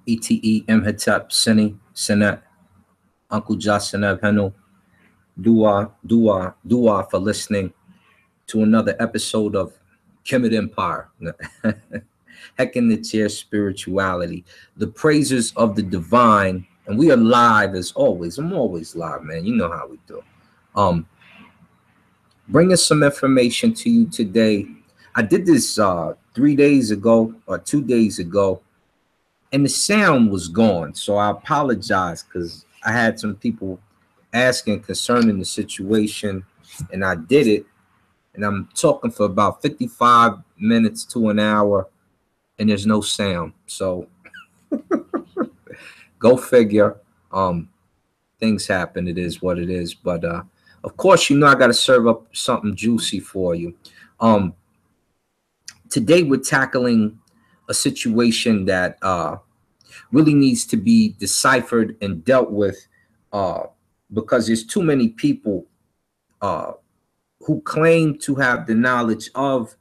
ETE, Imhotep, Seni, Senet, Uncle Jasanab Henu, Dua for listening to another episode of Kemet Empire. Heck in the chair spirituality, the praises of the divine, and we are live as always. I'm always live, man. You know how we do. Bringing some information to you today. I did this 3 days ago or 2 days ago, and the sound was gone. So I apologize because I had some people asking concerning the situation, and I did it. And I'm talking for about 55 minutes to an hour, and there's no sound. So go figure. Things happen. It is what it is. But of course, you know I got to serve up something juicy for you. Today we're tackling a situation that really needs to be deciphered and dealt with because there's too many people who claim to have the knowledge of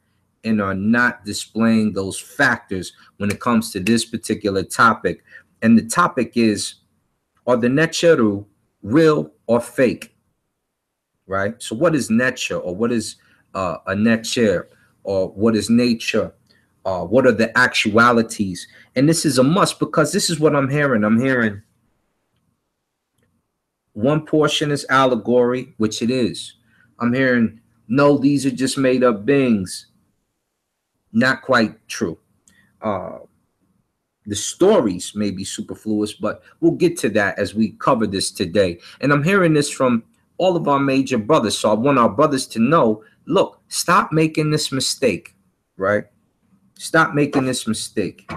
and are not displaying those factors when it comes to this particular topic. And the topic is, are the nTr-u real or fake? Right? So what is nTr, or what is a nTr, or what is nature? What are the actualities? And this is a must because this is what I'm hearing. I'm hearing one portion is allegory, which it is. I'm hearing, no, these are just made up beings. Not quite true. The stories may be superfluous, but we'll get to that as we cover this today. And I'm hearing this from all of our major brothers. So I want our brothers to know, look, stop making this mistake, right? Stop making this mistake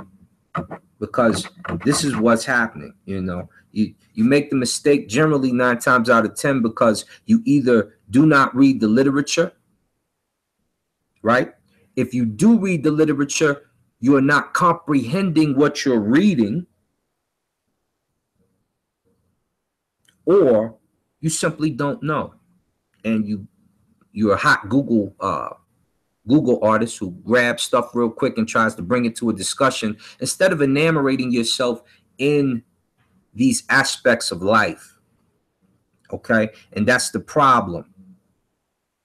because this is what's happening. You know, you make the mistake generally 9 times out of 10 because you either do not read the literature, right? If you do read the literature, you are not comprehending what you're reading, or you simply don't know, and you're a hot Google artist who grabs stuff real quick and tries to bring it to a discussion instead of enamorating yourself in these aspects of life. Okay, and that's the problem.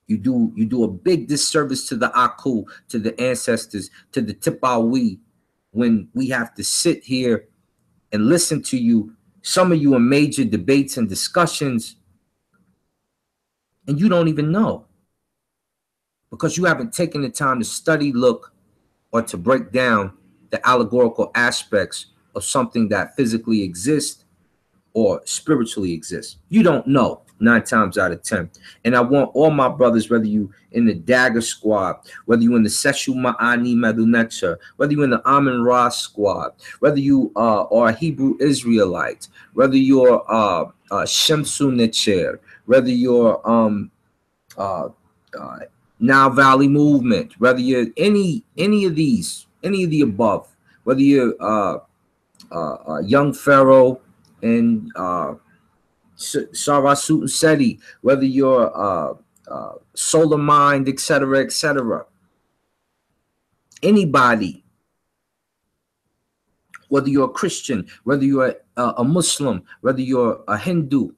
You do a big disservice to the Aku, to the ancestors, to the Tipawi, when we have to sit here and listen to you, some of you in major debates and discussions, and you don't even know because you haven't taken the time to study, look, or to break down the allegorical aspects of something that physically exists or spiritually exists. You don't know 9 times out of 10. And I want all my brothers, whether you in the Dagger Squad, whether you in the Seshu Ma'ani Medunecha, whether you in the Amun Ra Squad, whether you are a Hebrew Israelite, whether you're Shemsu Necher, whether you're Nile Valley Movement, whether you're any of these, any of the above, whether you're Young Pharaoh and Sarasut and Seti, whether you're Solar Mind, etc., anybody, whether you're a Christian, whether you're a Muslim, whether you're a Hindu,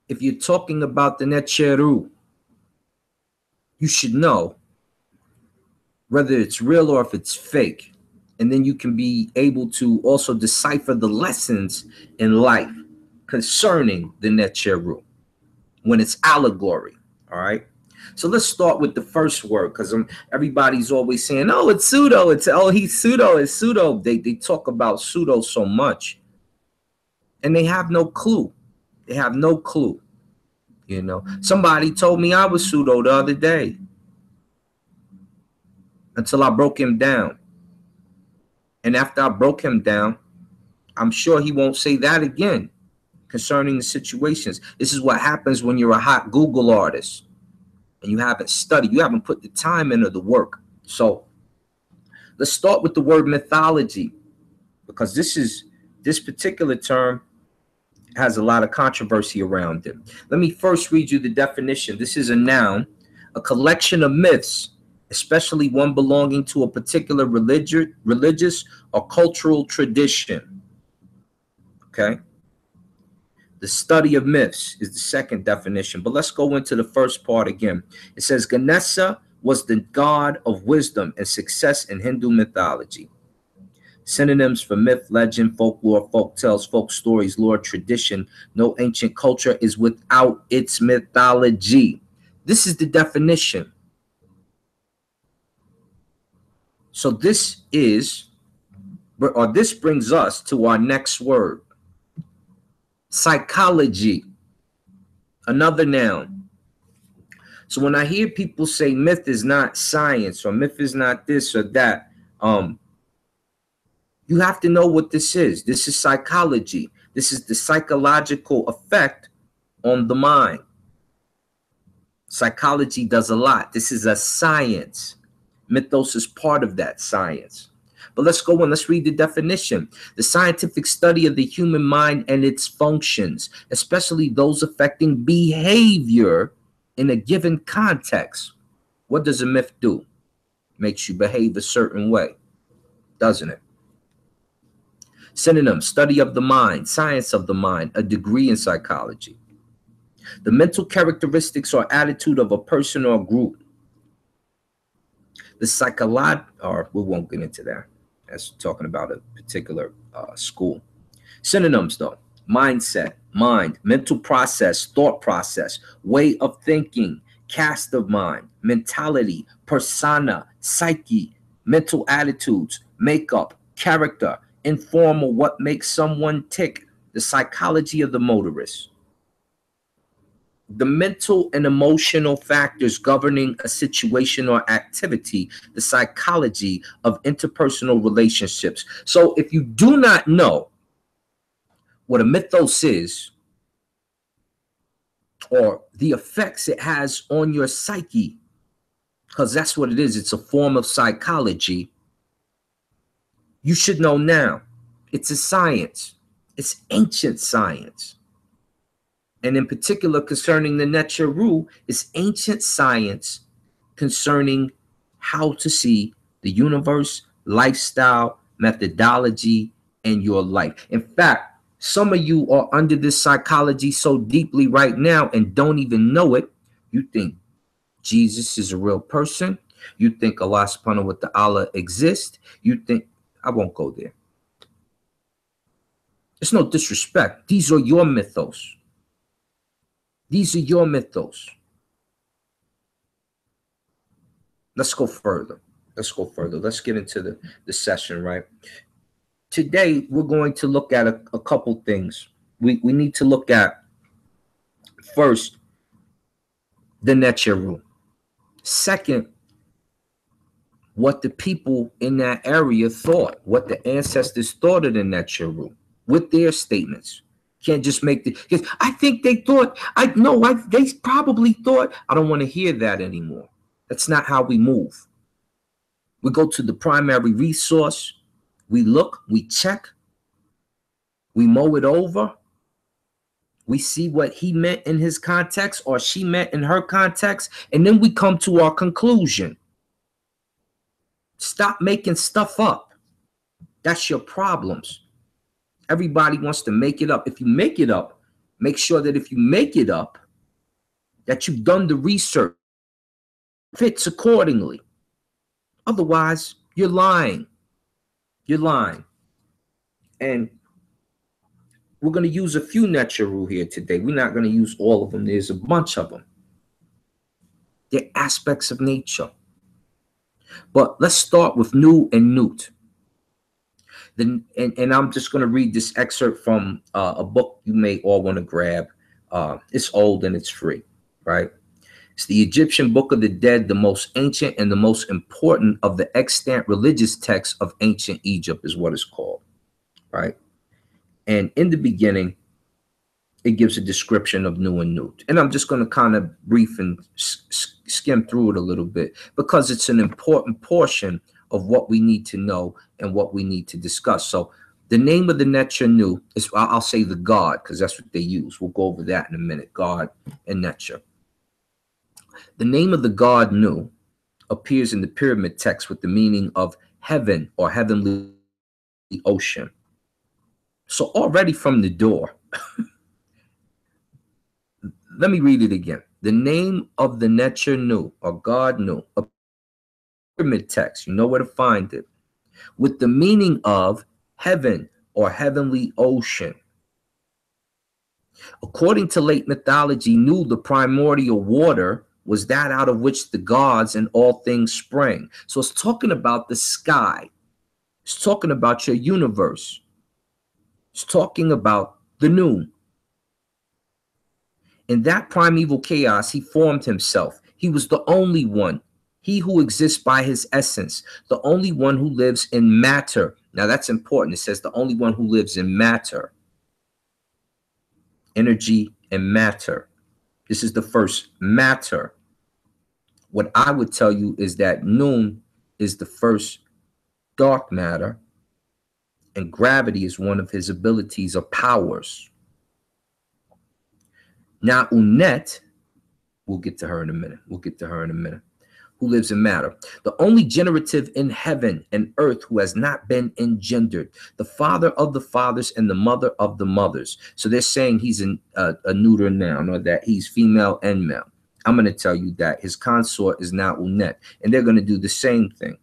if you're talking about the nTr-u, you should know whether it's real or if it's fake. And then you can be able to also decipher the lessons in life concerning the nTr-u when it's allegory. All right. So let's start with the first word, because everybody's always saying, oh, it's pseudo. He's pseudo. It's pseudo. They talk about pseudo so much, and they have no clue. They have no clue. You know, somebody told me I was pseudo the other day until I broke him down. And after I broke him down, I'm sure he won't say that again concerning the situations. This is what happens when you're a hot Google artist and you haven't studied. You haven't put the time into the work. So let's start with the word mythology, because this particular term has a lot of controversy around it. Let me first read you the definition. This is a noun, a collection of myths especially one belonging to a particular religious or cultural tradition. Okay. The study of myths is the second definition, but let's go into the first part again. It says Ganesha was the god of wisdom and success in Hindu mythology. Synonyms for myth, legend, folklore, folk tales, folk stories, lore, tradition. No ancient culture is without its mythology. This is the definition. So this brings us to our next word. Psychology. Another noun. So when I hear people say myth is not science or myth is not this or that, you have to know what this is. This is psychology. This is the psychological effect on the mind. Psychology does a lot. This is a science. Mythos is part of that science. But let's go on. Let's read the definition. The scientific study of the human mind and its functions, especially those affecting behavior in a given context. What does a myth do? Makes you behave a certain way, doesn't it? Synonym, study of the mind, science of the mind, a degree in psychology. The mental characteristics or attitude of a person or group. The psychological, or we won't get into that. That's talking about a particular school. Synonyms though, mindset, mind, mental process, thought process, way of thinking, cast of mind, mentality, persona, psyche, mental attitudes, makeup, character, informal, what makes someone tick, the psychology of the motorist. The mental and emotional factors governing a situation or activity, the psychology of interpersonal relationships. So if you do not know what a mythos is, or the effects it has on your psyche, because that's what it is, it's a form of psychology, you should know now. It's a science. It's ancient science. And in particular, concerning the nTr-u, is ancient science concerning how to see the universe, lifestyle, methodology, and your life. In fact, some of you are under this psychology so deeply right now and don't even know it. You think Jesus is a real person. You think Allah subhanahu wa ta'ala exists. You think, I won't go there. It's no disrespect. These are your mythos. These are your mythos. Let's go further. Let's go further. Let's get into the session, right? Today, we're going to look at a couple things. We need to look at, first, the nTr-u. Second, what the people in that area thought, what the ancestors thought of the nTr-u with their statements. Can't just make the, because I think they thought, they probably thought, I don't want to hear that anymore. That's not how we move. We go to the primary resource, we look, we check, we mow it over, we see what he meant in his context or she meant in her context, and then we come to our conclusion. Stop making stuff up. That's your problems. Everybody wants to make it up. If you make it up, make sure that if you make it up, that you've done the research, fits accordingly. Otherwise, you're lying. You're lying. And we're going to use a few nTr-u here today. We're not going to use all of them. There's a bunch of them. They're aspects of nature. But let's start with Nu and Nut. And I'm just going to read this excerpt from a book you may all want to grab. It's old and it's free, right? It's the Egyptian Book of the Dead, the most ancient and the most important of the extant religious texts of ancient Egypt is what it's called, right? And in the beginning, it gives a description of Nu and Nut. And I'm just going to kind of brief and skim through it a little bit because it's an important portion of what we need to know and what we need to discuss. So the name of the nTr-u is, I'll say the god, because that's what they use. We'll go over that in a minute, god and nTr. The name of the god Nu appears in the pyramid text with the meaning of heaven or heavenly ocean. So already from the door, let me read it again. The name of the nTr-u or God Nu, a pyramid text, you know where to find it, with the meaning of heaven or heavenly ocean. According to late mythology, Nu, the primordial water, was that out of which the gods and all things sprang. So it's talking about the sky. It's talking about your universe. It's talking about the Nu. In that primeval chaos, he formed himself. He was the only one, he who exists by his essence, the only one who lives in matter. Now that's important. It says the only one who lives in matter, energy and matter. This is the first matter. What I would tell you is that Nun is the first dark matter, and gravity is one of his abilities or powers. Now, Unet, we'll get to her in a minute. Who lives in matter. The only generative in heaven and earth who has not been engendered. The father of the fathers and the mother of the mothers. So they're saying he's a neuter noun, or that he's female and male. I'm going to tell you that his consort is now Unet, and they're going to do the same thing.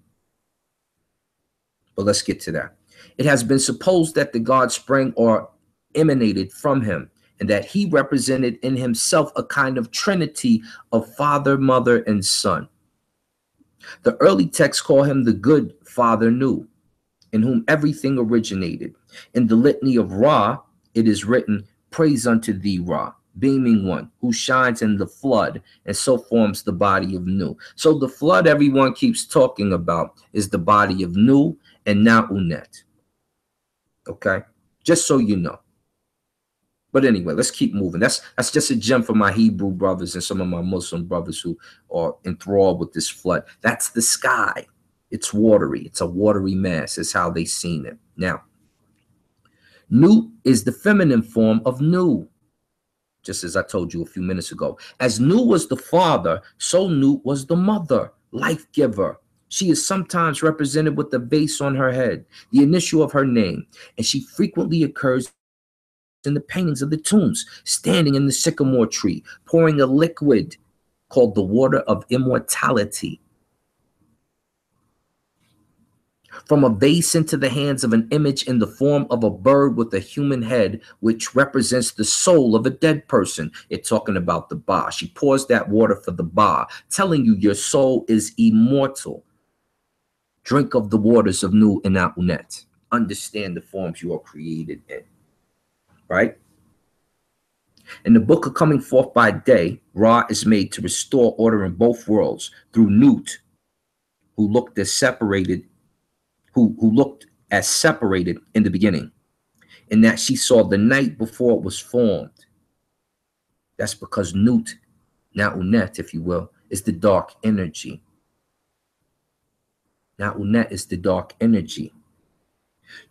But let's get to that. It has been supposed that the god sprang or emanated from him, and that he represented in himself a kind of trinity of father, mother, and son. The early texts call him the good father Nu, in whom everything originated. In the litany of Ra, it is written, praise unto thee, Ra, beaming one, who shines in the flood, and so forms the body of Nu. So the flood everyone keeps talking about is the body of Nu and now Unet. Okay? Just so you know. But anyway, let's keep moving. That's just a gem for my Hebrew brothers and some of my Muslim brothers who are enthralled with this flood. That's the sky. It's watery. It's a watery mass is how they seen it. Now, Nu is the feminine form of Nu, just as I told you a few minutes ago. As Nu was the father, so Nu was the mother, life giver. She is sometimes represented with the vase on her head, the initial of her name, and she frequently occurs in the paintings of the tombs, standing in the sycamore tree, pouring a liquid called the water of immortality from a vase into the hands of an image in the form of a bird with a human head, which represents the soul of a dead person. It's talking about the Ba. She pours that water for the Ba, telling you your soul is immortal. Drink of the waters of Nu and Unet. Understand the forms you are created in. Right? In the book of Coming Forth by Day, Ra is made to restore order in both worlds through Nut, who looked as separated in the beginning, in that she saw the night before it was formed. That's because Nut, now Unet, if you will, is the dark energy. Now Unet is the dark energy.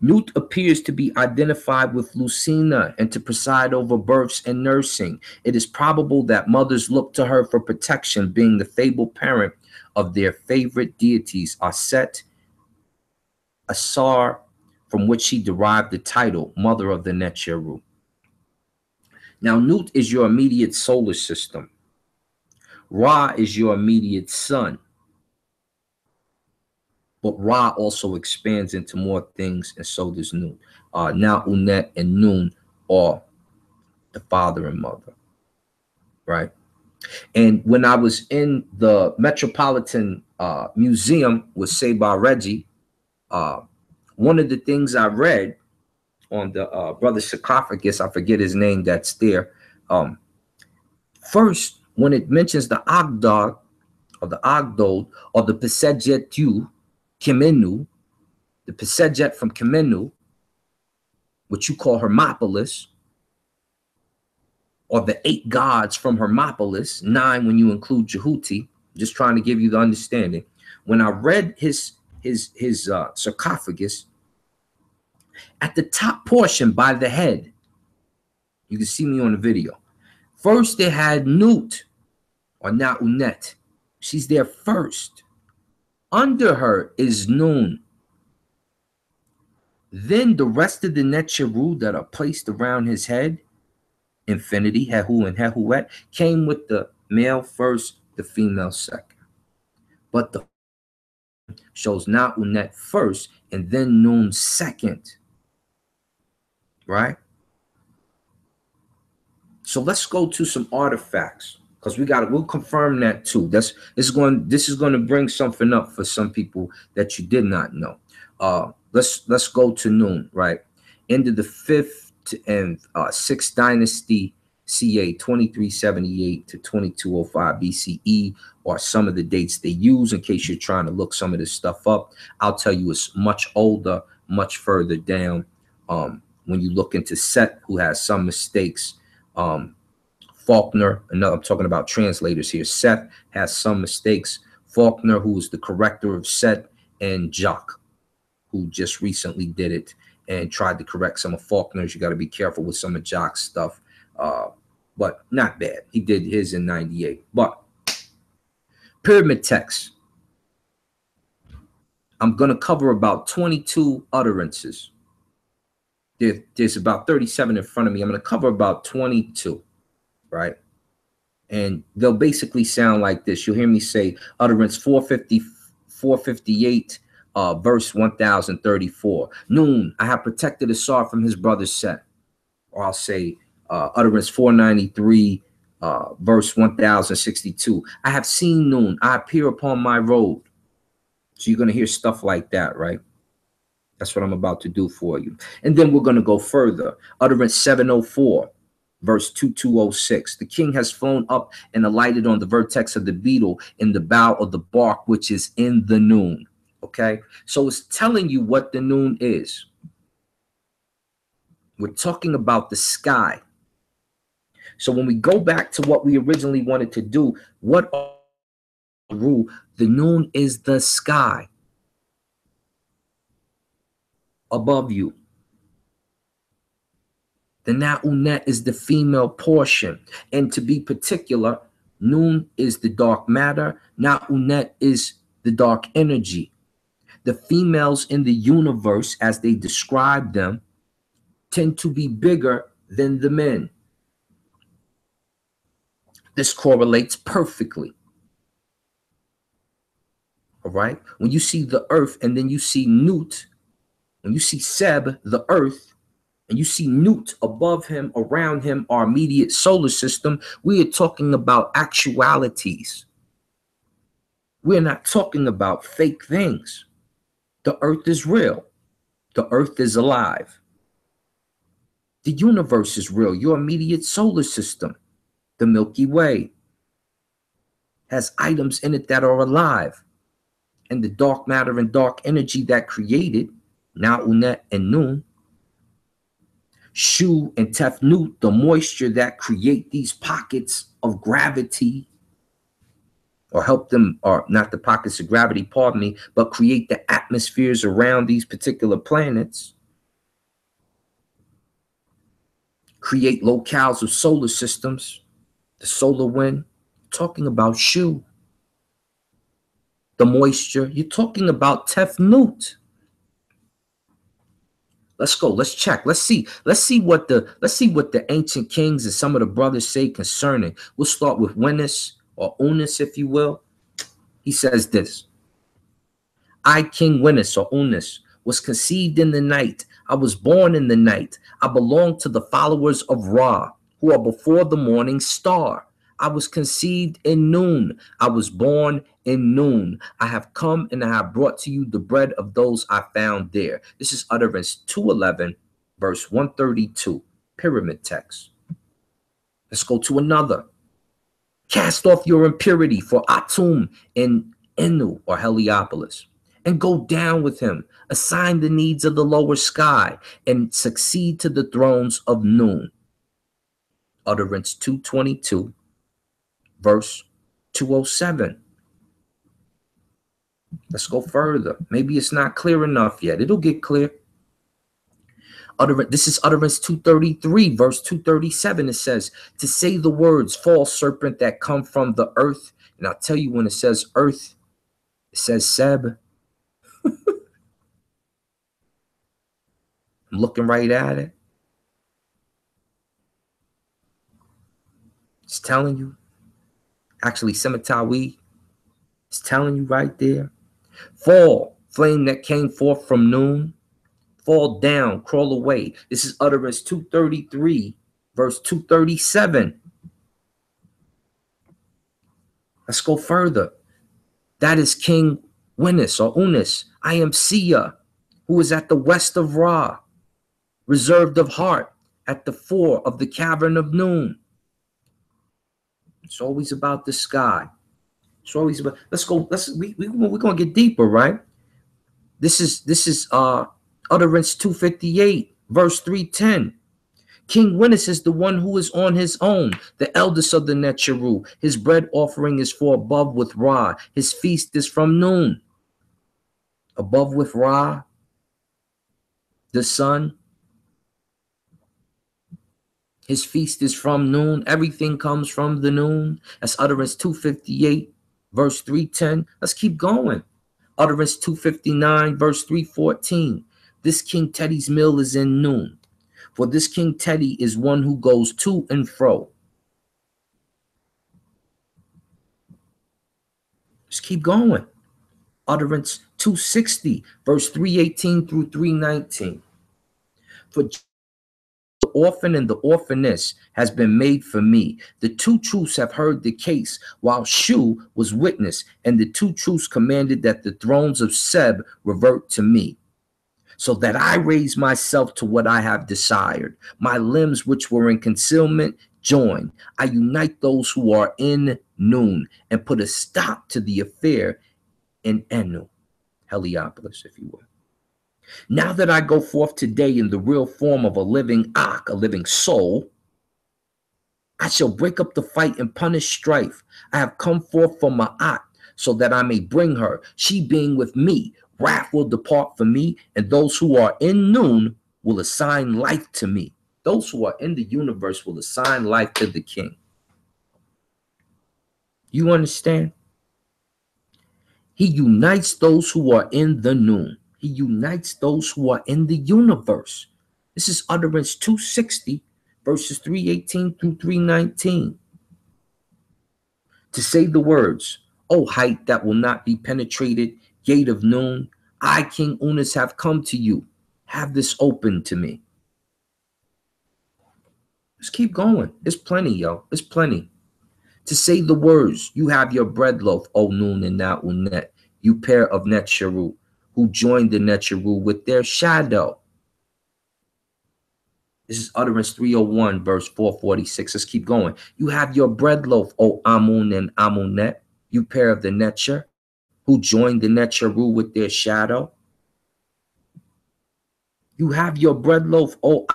Nut appears to be identified with Lucina and to preside over births and nursing. It is probable that mothers look to her for protection, being the fabled parent of their favorite deities, Aset, Asar, from which she derived the title Mother of the nTr-u. Now, Nut is your immediate solar system. Ra is your immediate sun. But Ra also expands into more things, and so does Nun. Now Unet and Nun are the father and mother, right? And when I was in the Metropolitan Museum with Seba Reggie, one of the things I read on the brother sarcophagus, I forget his name, that's there. First, when it mentions the Agdod or the Agdod or the Pesejetu Kemenu, the Pesejet from Kemenu, which you call Hermopolis, or the 8 gods from Hermopolis, 9 when you include Jehuti, just trying to give you the understanding. When I read his sarcophagus, at the top portion by the head, you can see me on the video. First, they had Nut, or now Unet. She's there first. Under her is Nun. Then the rest of the nTr-u that are placed around his head, infinity, Hehu and Hehuet, came with the male first, the female second. But the shows Nut and Nun first and then Nun second, right? So let's go to some artifacts, because we'll confirm that too. This is going to bring something up for some people that you did not know. Let's go to Nun, right? Into the 5th and 6th dynasty CA, 2378 to 2205 BCE, are some of the dates they use in case you're trying to look some of this stuff up. I'll tell you it's much older, much further down. When you look into Set, who has some mistakes, Faulkner, another, I'm talking about translators here. Seth has some mistakes. Faulkner, who is the corrector of Set, and Jock, who just recently did it and tried to correct some of Faulkner's. You got to be careful with some of Jock's stuff, but not bad. He did his in 98. But pyramid text, I'm going to cover about 22 utterances. There's about 37 in front of me. I'm going to cover about 22, right? And they'll basically sound like this. You'll hear me say utterance 458, verse 1034. Nun, I have protected Asar from his brother Set. Or I'll say utterance 493, verse 1062. I have seen Nun, I appear upon my road. So you're going to hear stuff like that, right? That's what I'm about to do for you. And then we're going to go further. Utterance 704, verse 2206. The king has flown up and alighted on the vertex of the beetle in the bough of the bark, which is in the Nun. Okay, so it's telling you what the Nun is. We're talking about the sky. So when we go back to what we originally wanted to do, what the Nun is the sky above you. The Nut and Nun is the female portion. And to be particular, Nun is the dark matter. Nut and Nun is the dark energy. The females in the universe, as they describe them, tend to be bigger than the men. This correlates perfectly. All right? When you see the earth and then you see Nut, when you see Seb, the earth, and you see Nut above him, around him, our immediate solar system, we are talking about actualities. We're not talking about fake things. The earth is real. The earth is alive. The universe is real. Your immediate solar system, the Milky Way, has items in it that are alive. And the dark matter and dark energy that created Nut and Nun, Shu and Tefnut, the moisture that create these pockets of gravity, or help them, or not the pockets of gravity, pardon me, but create the atmospheres around these particular planets, create locales of solar systems, the solar wind, talking about Shu, the moisture, you're talking about Tefnut. Let's go. Let's check. Let's see what the ancient kings and some of the brothers say concerning. We'll start with Winnus, or Unis, if you will. He says this: I, King Winnus, or Unis, was conceived in the night. I was born in the night. I belong to the followers of Ra, who are before the morning star. I was conceived in Nun. I was born in Nun. I have come and I have brought to you the bread of those I found there. This is utterance 211, verse 132, pyramid text. Let's go to another. Cast off your impurity for Atum in Enu, or Heliopolis, and go down with him. Assign the needs of the lower sky and succeed to the thrones of Nun. Utterance 222, verse 207. Let's go further. Maybe it's not clear enough yet. It'll get clear. This is utterance 233, verse 237. It says, to say the words, false serpent, that come from the earth. And I'll tell you, when it says earth, It says Seb. I'm looking right at it. It's telling you. Actually, Semitawi is telling you right there. Fall, flame that came forth from noon. Fall down, crawl away. This is utterance 233, verse 237. Let's go further. That is King Winnis or Unis. I am Sia, who is at the west of Ra, reserved of heart, at the fore of the cavern of noon. It's always about the sky. It's always about. Let's go. We're gonna get deeper, right? This is utterance 258, verse 310. King Winnis is the one who is on his own, the eldest of the nTr-u. His bread offering is for above with Ra. His feast is from noon. Above with Ra, the sun. His feast is from noon. Everything comes from the noon. That's utterance 258, verse 310. Let's keep going. Utterance 259, verse 314. This King Teddy's meal is in noon. For this King Teddy is one who goes to and fro. Just keep going. Utterance 260, verse 318 through 319. For the orphan and the orphaness has been made for me. The two truths have heard the case, while Shu was witness, and the two truths commanded that the thrones of Seb revert to me, so that I raise myself to what I have desired. My limbs which were in concealment join. I unite those who are in noon and put a stop to the affair in Enu, Heliopolis, if you will. Now that I go forth today in the real form of a living Ak, a living soul, I shall break up the fight and punish strife. I have come forth from Ma'at so that I may bring her. She being with me, wrath will depart from me, and those who are in noon will assign life to me. Those who are in the universe will assign life to the king. You understand? He unites those who are in the noon. He unites those who are in the universe. This is utterance 260, verses 318 through 319. To say the words, O height that will not be penetrated, gate of noon, I, King Unis, have come to you. Have this open to me. Let's keep going. It's plenty, yo. It's plenty. To say the words, you have your bread loaf, O noon and now unet, you pair of nTr-u, who joined the nTr-u with their shadow. This is utterance 301, verse 446. Let's keep going. You have your bread loaf, O Amun and Amunet, you pair of the Netcher, who joined the nTr-u with their shadow. You have your bread loaf, O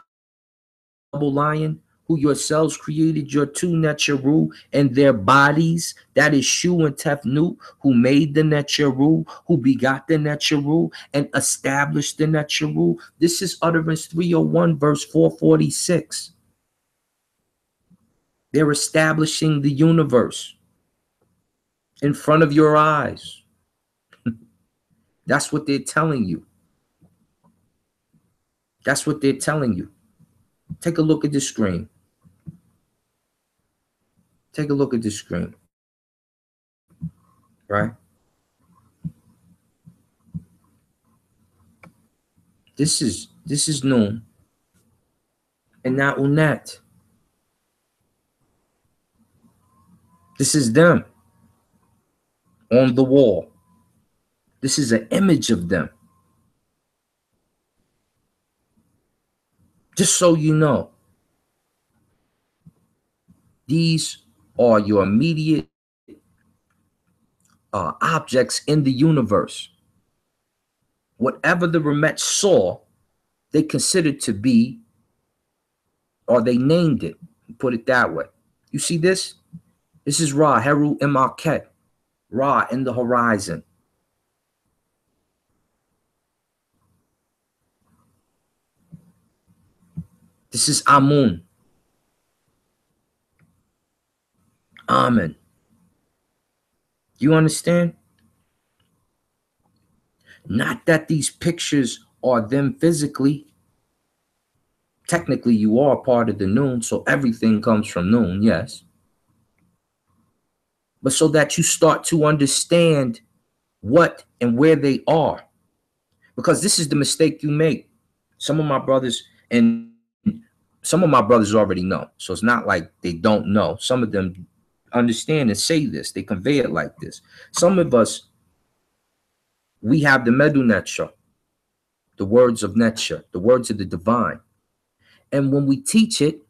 double lion, who yourselves created your two nTr-u and their bodies. That is Shu and Tefnut, who made the nTr-u, who begot the nTr-u and established the nTr-u. This is utterance 301, verse 446. They're establishing the universe in front of your eyes. That's what they're telling you. That's what they're telling you. Take a look at the screen. Take a look at the screen. Right? This is known and not Unat. This is them on the wall. This is an image of them. Just so you know, these are your immediate objects in the universe. Whatever the Remet saw, they considered to be, or they named it, put it that way. You see this? This is Ra, Heru Imaket, Ra in the horizon. This is Amun. Amen. You understand? Not that these pictures are them physically. Technically, you are part of the Nun, so everything comes from Nun, yes. But so that you start to understand what and where they are. Because this is the mistake you make. Some of my brothers, and some of my brothers already know. So it's not like they don't know. Some of them understand and say this. They convey it like this. Some of us, we have the Medu Netsha, the words of Netsha, the words of the divine. And when we teach it,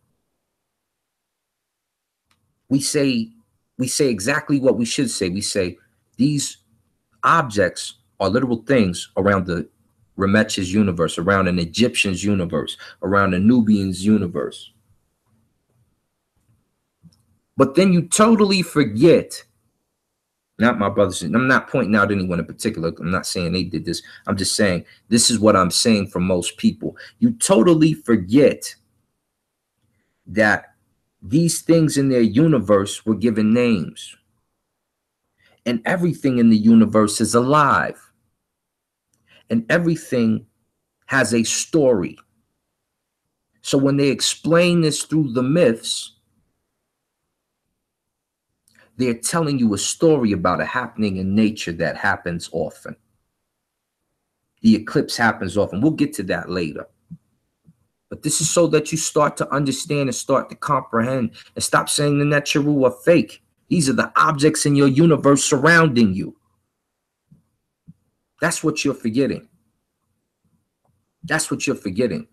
we say exactly what we should say. We say these objects are literal things around the Rameches universe, around an Egyptian's universe, around a Nubian's universe. But then you totally forget, not my brothers, I'm not pointing out anyone in particular. I'm not saying they did this. I'm just saying this is what I'm saying for most people. You totally forget that these things in their universe were given names. And everything in the universe is alive. And everything has a story. So when they explain this through the myths, they're telling you a story about a happening in nature that happens often. The eclipse happens often. We'll get to that later. But this is so that you start to understand and start to comprehend and stop saying the nTr-u are fake. These are the objects in your universe surrounding you. That's what you're forgetting. That's what you're forgetting.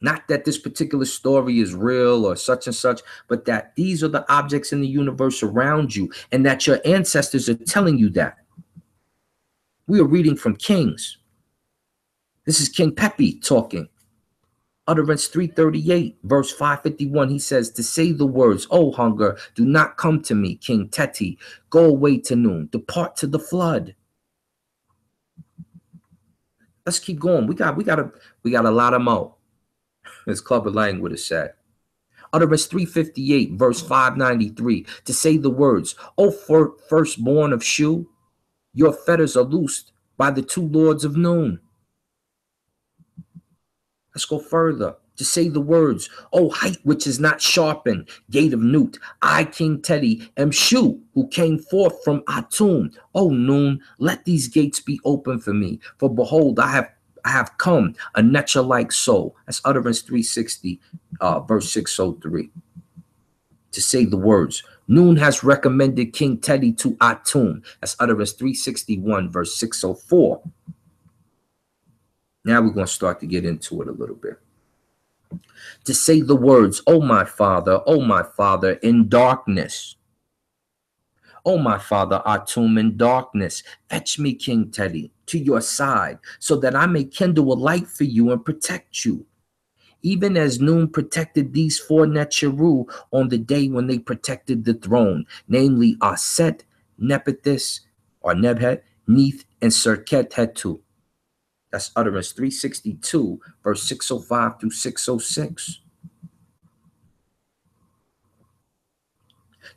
Not that this particular story is real or such and such, but that these are the objects in the universe around you and that your ancestors are telling you that. We are reading from Kings. This is King Pepi talking. Utterance 338, verse 551, he says, to say the words, "O hunger, do not come to me, King Teti. Go away to Nun, depart to the flood." Let's keep going. We got a lot of more. As Clubber Lang would have said. Utterance 358, verse 593, to say the words, "O firstborn of Shu, your fetters are loosed by the two lords of Nun." Let's go further. To say the words, "O height which is not sharpened, gate of Nut, I, King Teddy, am Shu, who came forth from Atum. O Nun, let these gates be open for me. For behold, I have come, a Necha-like soul." That's Utterance 360, verse 603. To say the words, "Nun has recommended King Teddy to Atum." That's Utterance 361, verse 604. Now we're going to start to get into it a little bit. To say the words, "O my father, in darkness. O my father, Atum, in darkness, fetch me, King Teddy, to your side, so that I may kindle a light for you and protect you. Even as Nun protected these four nTr-u on the day when they protected the throne, namely Aset, Nephthys, or Nebhet, Neith, and Serket Hetu." That's Utterance 362, verse 605 through 606.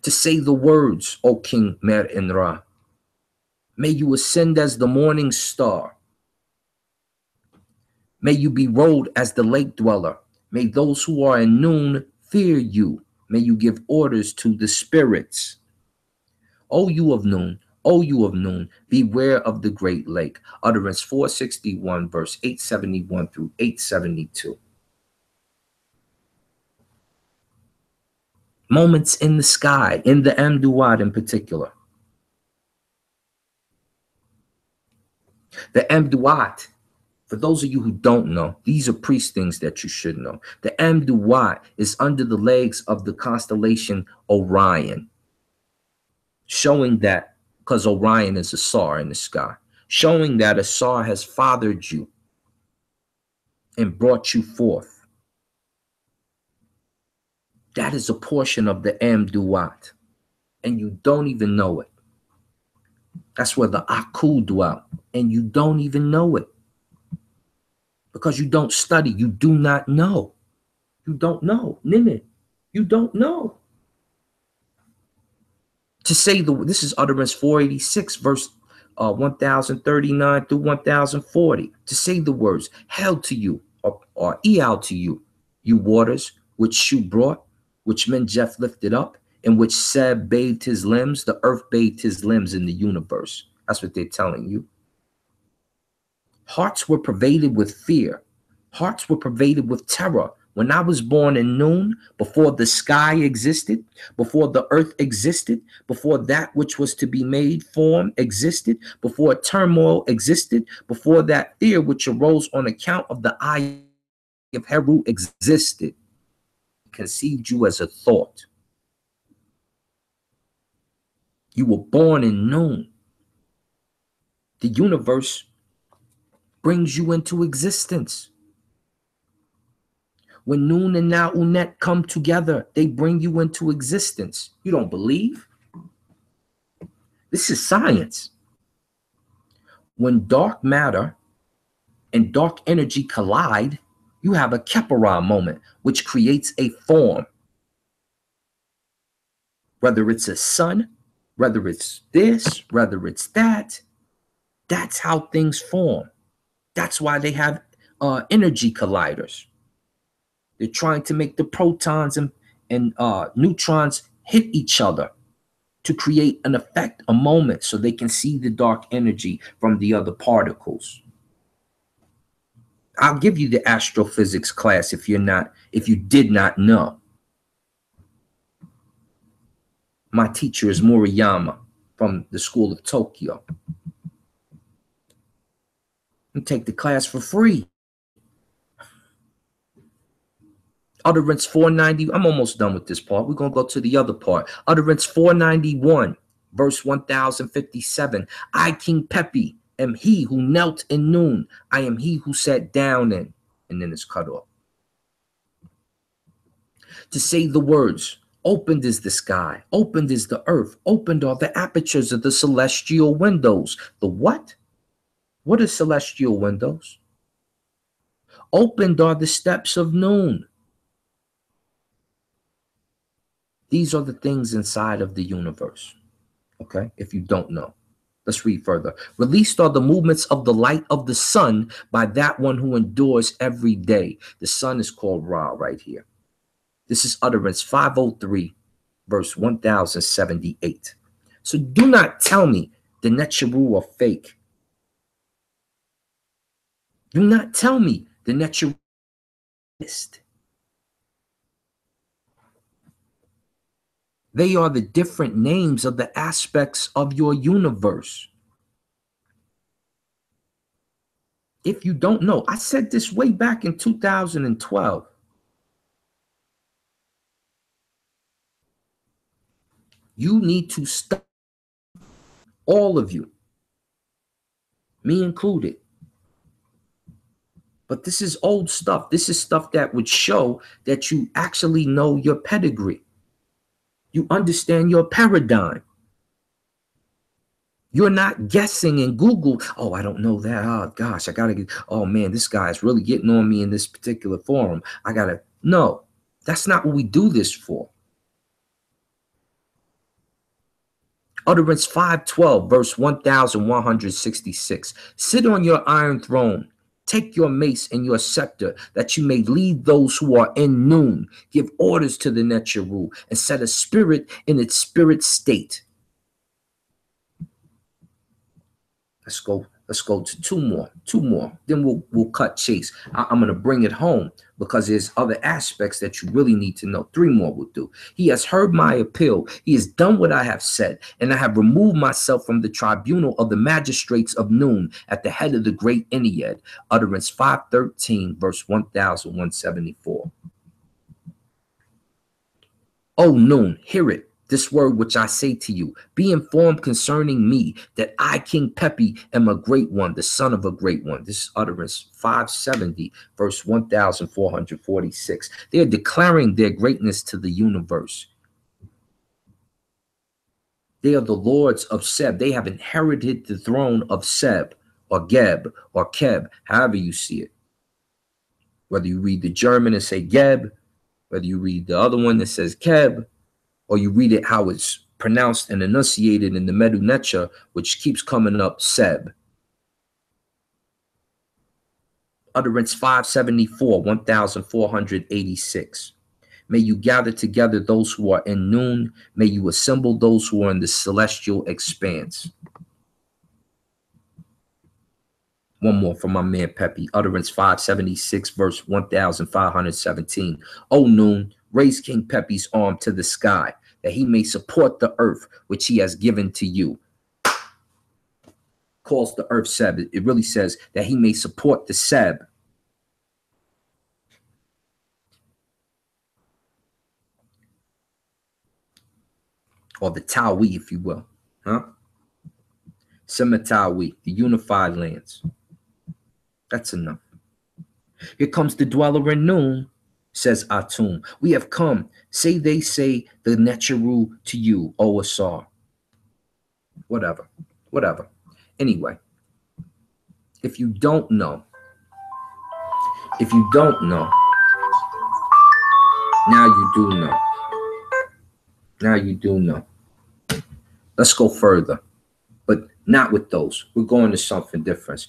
To say the words, "O King Mer and Ra, may you ascend as the morning star. May you be rolled as the lake dweller. May those who are in Nun fear you. May you give orders to the spirits. O you of Nun, beware of the great lake." Utterance 461, verse 871 through 872. Moments in the sky, in the Amduat in particular. The Amduat, for those of you who don't know, these are priest things that you should know. The Amduat is under the legs of the constellation Orion, showing that, because Orion is a star in the sky, showing that a star has fathered you and brought you forth. That is a portion of the Amduat, and you don't even know it. That's where the Aku dwell, and you don't even know it. Because you don't study, you do not know. You don't know. Nimit, you don't know. To say this is Utterance 486, verse 1039 through 1040, to say the words, "Hail to you," or "Eal to you, you waters, which Shu brought, which Menjef lifted up, in which Seb bathed his limbs, the earth bathed his limbs in the universe." That's what they're telling you. Hearts were pervaded with fear. Hearts were pervaded with terror. When I was born in noon, before the sky existed, before the earth existed, before that which was to be made form existed, before turmoil existed, before that fear which arose on account of the eye of Heru existed, conceived you as a thought. You were born in noon. The universe brings you into existence. When Nun and nTr-u come together, they bring you into existence. You don't believe? This is science. When dark matter and dark energy collide, you have a Kepara moment, which creates a form. Whether it's a sun, whether it's this, whether it's that, that's how things form. That's why they have energy colliders. They're trying to make the protons and neutrons hit each other to create an effect, a moment, so they can see the dark energy from the other particles. I'll give you the astrophysics class if you did not know. My teacher is Murayama from the School of Tokyo. You take the class for free. Utterance 490. I'm almost done with this part. We're going to go to the other part. Utterance 491, verse 1057. I, King Pepi, am he who knelt in noon. I am he who sat down in. And then it's cut off. To say the words, opened is the sky, opened is the earth, opened are the apertures of the celestial windows. The what? What are celestial windows? Opened are the steps of noon. These are the things inside of the universe. Okay, if you don't know. Let's read further. Released are the movements of the light of the sun by that one who endures every day. The sun is called Ra right here. This is utterance 503, verse 1078. So do not tell me the nTr-u are fake. Do not tell me the nTr-u exist. They are the different names of the aspects of your universe. If you don't know, I said this way back in 2012. You need to stop, all of you, me included. But this is old stuff. This is stuff that would show that you actually know your pedigree. You understand your paradigm. You're not guessing in Google. Oh, I don't know that. Oh, gosh, I got to get, oh, man, this guy is really getting on me in this particular forum. I got to, no, that's not what we do this for. Utterance 512, verse 1166. Sit on your iron throne. Take your mace and your scepter, that you may lead those who are in noon. Give orders to the nTr-u and set a spirit in its spirit state. Let's go to two more. Then we'll cut chase. I'm going to bring it home because there's other aspects that you really need to know. Three more will do. He has heard my appeal. He has done what I have said, and I have removed myself from the tribunal of the magistrates of noon at the head of the great Ennead. Utterance 513, verse 1174. O noon, hear it. This word which I say to you, be informed concerning me, that I, King Pepi, am a great one, the son of a great one. This is utterance 570, verse 1446. They are declaring their greatness to the universe. They are the lords of Seb. They have inherited the throne of Seb, or Geb, or Keb, however you see it. Whether you read the German and say Geb, whether you read the other one that says Keb, or you read it how it's pronounced and enunciated in the Medu Neter, which keeps coming up, Seb. Utterance 574, 1486. May you gather together those who are in Nun. May you assemble those who are in the celestial expanse. One more from my man Pepe. Utterance 576, verse 1517. O Nun, raise King Pepe's arm to the sky, that he may support the earth which he has given to you. Calls the earth Seb. It really says that he may support the Seb. Or the Tawi, if you will. Huh? Tawi, the unified lands. That's enough. Here comes the dweller in Nun, says Atum. We have come. Say they say the nTr-u to you, O Asar. Whatever. Anyway, if you don't know, now you do know. Now you do know. Let's go further, but not with those. We're going to something different.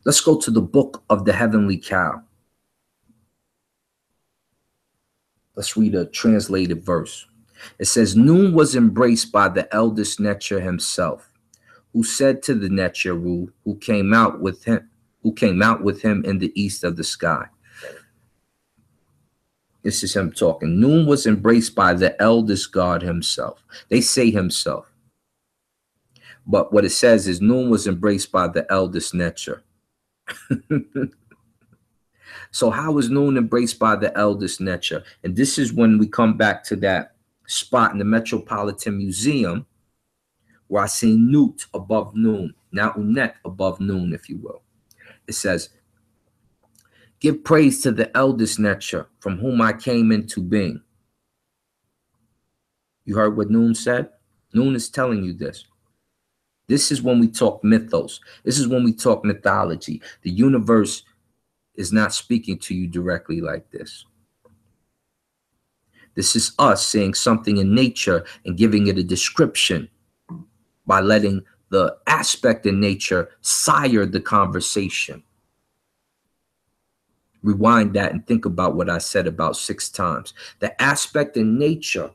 Let's go to the book of the Heavenly Cow. Let's read a translated verse. It says, Nun was embraced by the eldest nTr himself, who said to the nTr-u, who came out with him in the east of the sky. This is him talking. Nun was embraced by the eldest God himself. They say himself. But what it says is Nun was embraced by the eldest nTr. So how is Nun embraced by the eldest nTr? And this is when we come back to that spot in the Metropolitan Museum where I see Nut above Nun, now Unet above Nun, if you will. It says, give praise to the eldest nTr from whom I came into being. You heard what Nun said? Nun is telling you this. This is when we talk mythos. This is when we talk mythology. The universe is not speaking to you directly like this. This is us saying something in nature and giving it a description by letting the aspect in nature sire the conversation. Rewind that and think about what I said about 6 times. The aspect in nature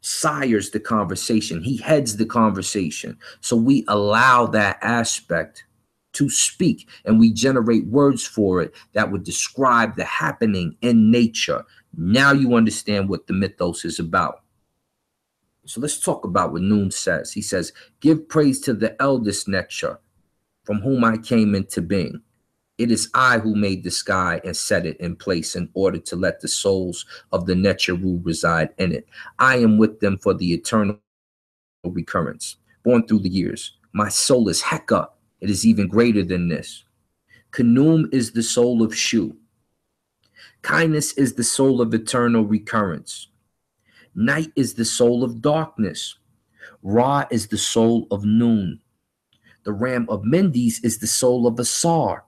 sires the conversation. He heads the conversation. So we allow that aspect to speak and we generate words for it that would describe the happening in nature. Now you understand what the mythos is about. So let's talk about what Nun says. He says, give praise to the eldest nTr from whom I came into being. It is I who made the sky and set it in place in order to let the souls of the nTr-u reside in it. I am with them for the eternal recurrence, born through the years. My soul is Heka. It is even greater than this. Khnum is the soul of Shu. Kindness is the soul of eternal recurrence. Night is the soul of darkness. Ra is the soul of Nun. The ram of Mendes is the soul of Asar.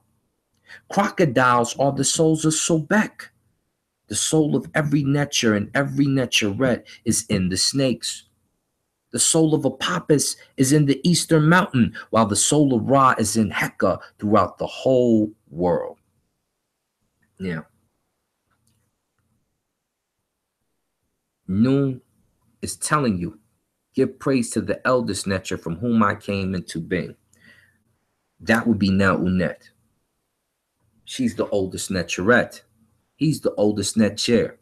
Crocodiles are the souls of Sobek. The soul of every nTr and every nTr-ret is in the snakes. The soul of Apapus is in the eastern mountain, while the soul of Ra is in Heka throughout the whole world. Now, Nun is telling you, give praise to the eldest nTr from whom I came into being. That would be now Unet. She's the oldest nTr-ret. He's the oldest nTr.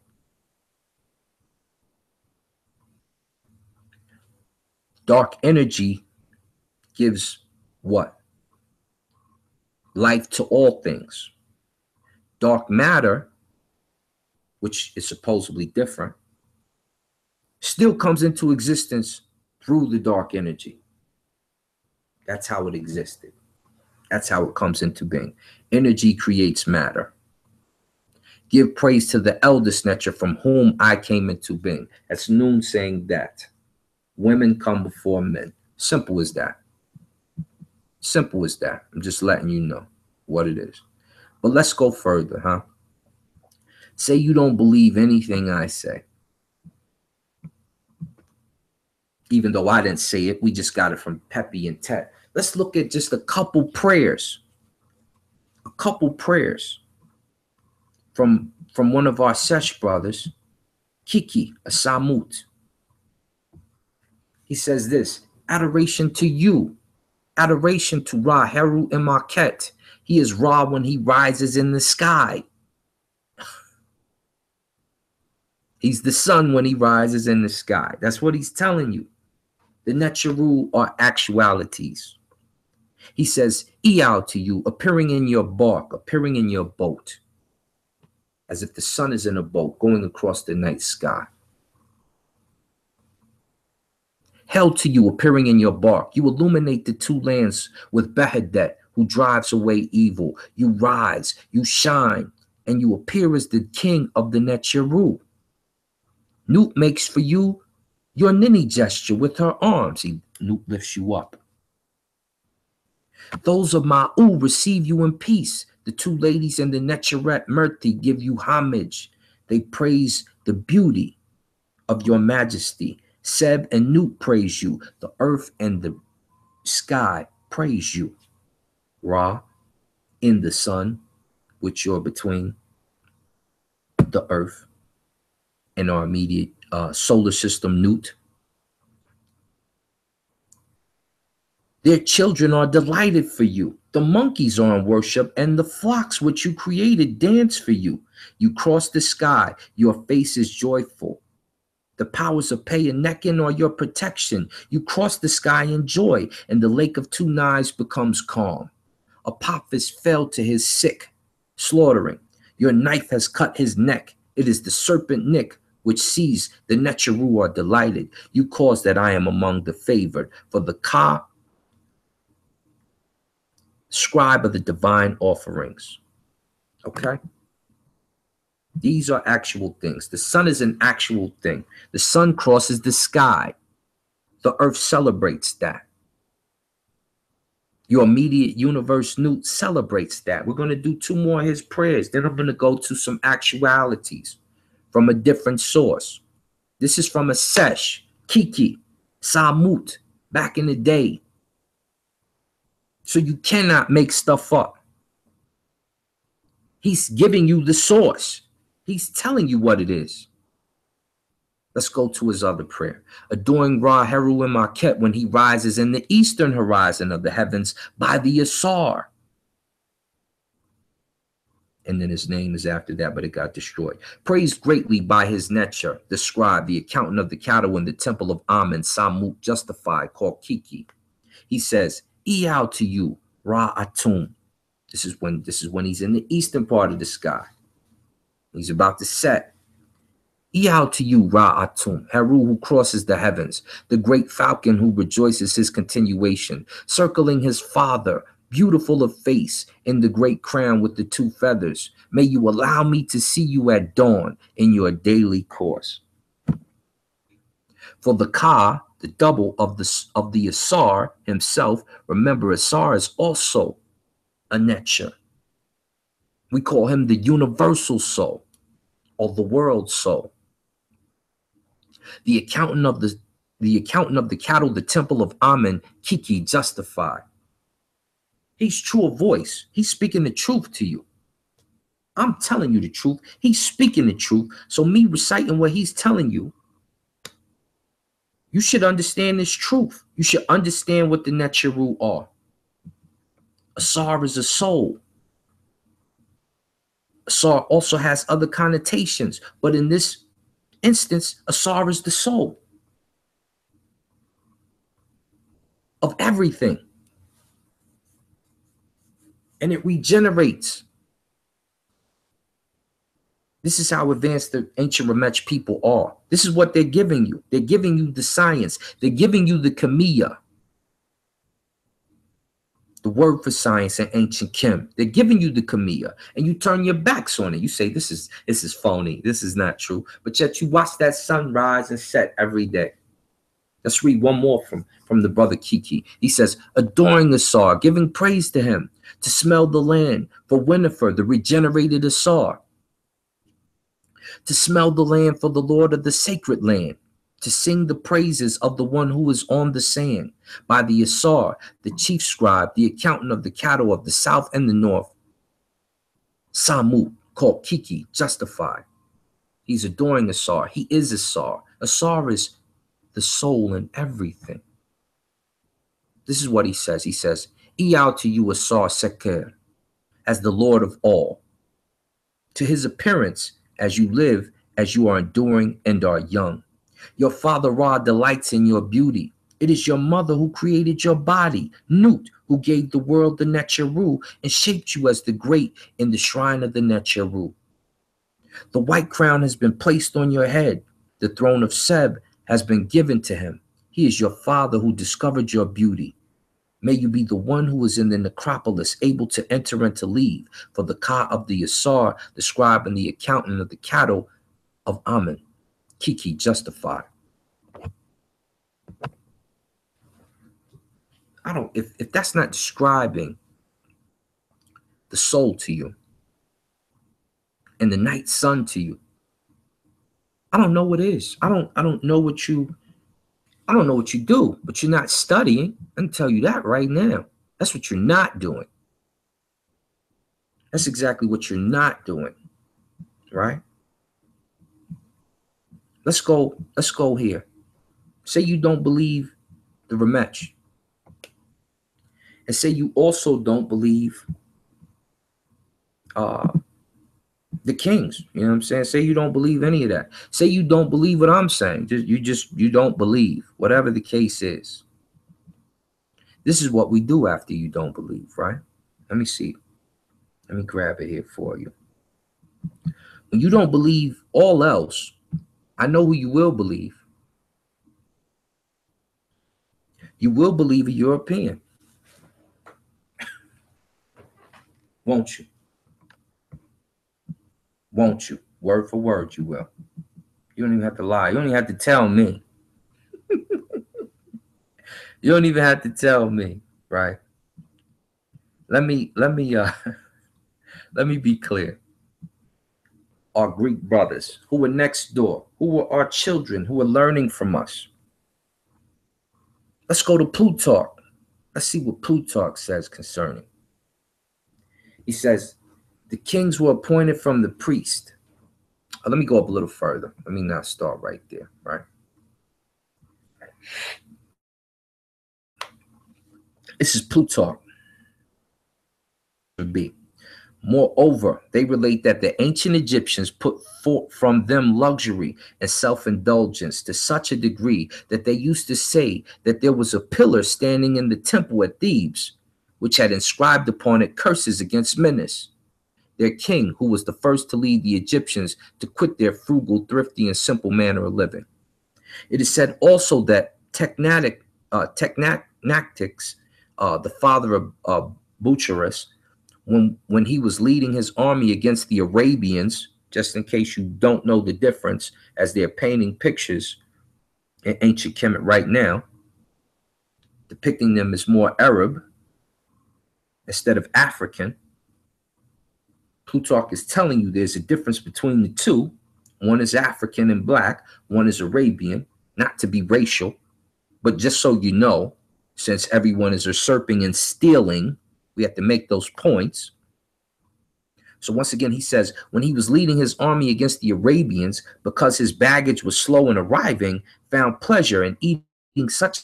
Dark energy gives what? Life to all things. Dark matter, which is supposedly different, still comes into existence through the dark energy. That's how it existed. That's how it comes into being. Energy creates matter. Give praise to the eldest nTr from whom I came into being. That's Nun saying that. Women come before men. Simple as that. Simple as that. I'm just letting you know what it is. But let's go further, huh? Say you don't believe anything I say. even though I didn't say it. We just got it from Peppy and Tet. Let's look at just a couple prayers. A couple prayers from one of our Sesh brothers, Kiki, a Samut. He says this: adoration to you, adoration to Ra, Heru, and Marquette. He is Ra when he rises in the sky. He's the sun when he rises in the sky. That's what he's telling you. The nTr-u are actualities. He says, Iyao to you, appearing in your bark, appearing in your boat, as if the sun is in a boat going across the night sky. Hell to you, appearing in your bark. You illuminate the two lands with Behedet, who drives away evil. You rise, you shine, and you appear as the king of the nTr-u. Nut makes for you your ninny gesture with her arms. Nut lifts you up. Those of Ma'u receive you in peace. The two ladies in the Necheret Murti give you homage. They praise the beauty of your majesty. Seb and Nut praise you. The earth and the sky praise you. Ra, in the sun, which you're between the earth and our immediate solar system, Nut. Their children are delighted for you. The monkeys are in worship, and the flocks which you created dance for you. You cross the sky. Your face is joyful. The powers of Pe and Nekin are your protection. You cross the sky in joy, and the lake of two knives becomes calm. Apophis fell to his sick, slaughtering. Your knife has cut his neck. It is the serpent Nick, which sees the nTr-u are delighted. You cause that I am among the favored. For the Ka, scribe of the divine offerings. Okay? These are actual things. The sun is an actual thing. The sun crosses the sky. The earth celebrates that. Your immediate universe, Nut, celebrates that. We're going to do two more of his prayers. Then I'm going to go to some actualities from a different source. This is from a Sesh, Kiki, Samut, back in the day. So you cannot make stuff up. He's giving you the source. He's telling you what it is. Let's go to his other prayer. Adoring Ra, Heru, and Marquette when he rises in the eastern horizon of the heavens by the Asar. And then his name is after that, but it got destroyed. Praised greatly by his Netcher, the scribe, the accountant of the cattle in the temple of Amen, Samut justified, called Kiki. He says, Iyao to you, Ra Atum. This is when he's in the eastern part of the sky. He's about to set. Iyao to you, Ra Atum, Heru who crosses the heavens, the great falcon who rejoices his continuation, circling his father, beautiful of face, in the great crown with the two feathers. May you allow me to see you at dawn in your daily course. For the Ka, the double of the Asar himself, remember Asar is also a Netcher. We call him the universal soul, or the world soul. The accountant of the cattle, the temple of Amen, Kiki justified. He's true of voice. He's speaking the truth to you. I'm telling you the truth. He's speaking the truth. So me reciting what he's telling you, you should understand this truth. You should understand what the nTr-u are. Asar is a soul. Asar also has other connotations, but in this instance, Asar is the soul of everything. And it regenerates. This is how advanced the ancient Ramech people are. This is what they're giving you. They're giving you the science. They're giving you the Kamiya, the word for science in ancient Kim. They're giving you the Kamiya, and you turn your backs on it. You say, this is phony. This is not true. But yet you watch that sun rise and set every day. Let's read one more from the brother Kiki. He says, adoring Asar, giving praise to him, to smell the land, for Winifred, the regenerated Asar, to smell the land for the Lord of the sacred land. to sing the praises of the one who is on the sand, by the Asar, the chief scribe, the accountant of the cattle of the south and the north, Samut, called Kiki, justified. He's adoring Asar. He is Asar. Asar is the soul in everything. This is what he says. He says, Iyao to you, Asar Seker, as the Lord of all. To his appearance, as you live, as you are enduring and are young. Your father Ra delights in your beauty. It is your mother who created your body, Nut, who gave the world the nTr-u and shaped you as the great in the shrine of the nTr-u. The white crown has been placed on your head. The throne of Seb has been given to him. He is your father who discovered your beauty. May you be the one who is in the necropolis, able to enter and to leave, for the Ka of the Asar, the scribe and the accountant of the cattle of Amun. Kiki, justified. If that's not describing the soul to you and the night sun to you, I don't know what is. I don't know what you do, but you're not studying. I can tell you that right now. That's what you're not doing. That's exactly what you're not doing, right? Let's go here. Say you don't believe the Ramech. And say you also don't believe the kings. You know what I'm saying? Say you don't believe any of that. Say you don't believe what I'm saying. You don't believe, whatever the case is. This is what we do after you don't believe, right? Let me see. Let me grab it here for you. When you don't believe all else, I know who you will believe. You will believe a European. Won't you? Won't you? Word for word, you will. You don't even have to lie. You don't even have to tell me. You don't even have to tell me, right? Let me let me be clear. Our Greek brothers who were next door, who were our children, who were learning from us. Let's go to Plutarch. Let's see what Plutarch says concerning. He says, the kings were appointed from the priest. Let me go up a little further. Let me not start right there, right? This is Plutarch. B. Moreover, they relate that the ancient Egyptians put forth from them luxury and self-indulgence to such a degree that they used to say that there was a pillar standing in the temple at Thebes, which had inscribed upon it curses against Menes, their king, who was the first to lead the Egyptians to quit their frugal, thrifty, and simple manner of living. It is said also that Technatics, the father of Bucharest, when he was leading his army against the Arabians, just in case you don't know the difference, as they're painting pictures in ancient Kemet right now, depicting them as more Arab instead of African. Plutarch is telling you there's a difference between the two. One is African and black, one is Arabian, not to be racial, but just so you know, since everyone is usurping and stealing, we have to make those points. So once again, he says, when he was leading his army against the Arabians, because his baggage was slow in arriving, found pleasure in eating such